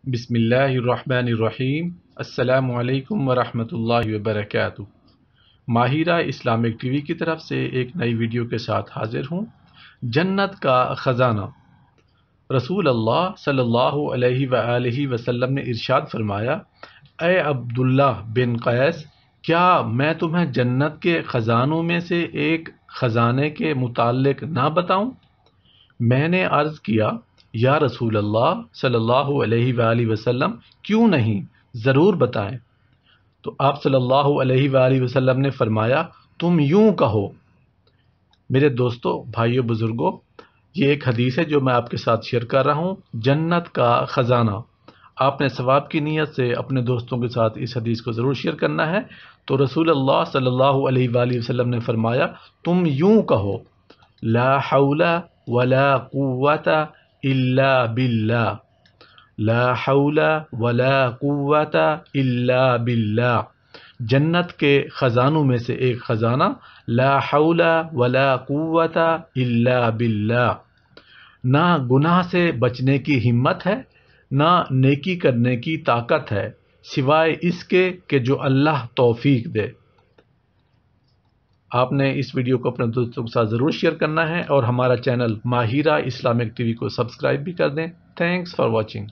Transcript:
بسم اللہ الرحمن الرحیم۔ السلام علیکم ورحمۃ اللہ وبرکاتہ۔ ماہرہ اسلامک ٹی وی کی طرف سے ایک نئی ویڈیو کے ساتھ حاضر ہوں۔ جنت کا خزانہ۔ رسول اللہ صلی اللہ علیہ وآلہ وسلم نے ارشاد فرمایا، اے عبداللہ بن قیس، کیا میں تمہیں جنت کے خزانوں میں سے ایک خزانے کے متعلق نہ بتاؤں؟ میں نے عرض کیا، یا رسول اللہ صلی اللہ علیہ وآلہ وسلم، کیوں نہیں، ضرور بتائیں۔ تو آپ صلی اللہ علیہ وآلہ وسلم نے فرمایا، تم یوں کہو۔ میرے دوستو، بھائیو، بزرگوں، یہ ایک حدیث ہے جو میں آپ کے ساتھ شیئر کر رہا ہوں، جنت کا خزانہ۔ آپ نے ثواب کی نیت سے اپنے دوستوں کے ساتھ اس حدیث کو ضرور شیئر کرنا ہے۔ تو رسول اللہ صلی اللہ علیہ وآلہ وسلم نے فرمایا، تم یوں کہو، لا حول ولا قوت الا باللہ، لا حول ولا قوت الا باللہ۔ جنت کے خزانوں میں سے ایک خزانہ لا حول ولا قوت الا باللہ۔ نہ گناہ سے بچنے کی ہمت ہے، نہ نیکی کرنے کی طاقت ہے، سوائے اس کے کہ جو اللہ توفیق دے۔ آپ نے اس ویڈیو کو اپنے دوستوں کے ساتھ ضرور شیئر کرنا ہے اور ہمارا channel Mahira Islamic T V کو سبسکرائب بھی کر دیں۔ Thanks for watching.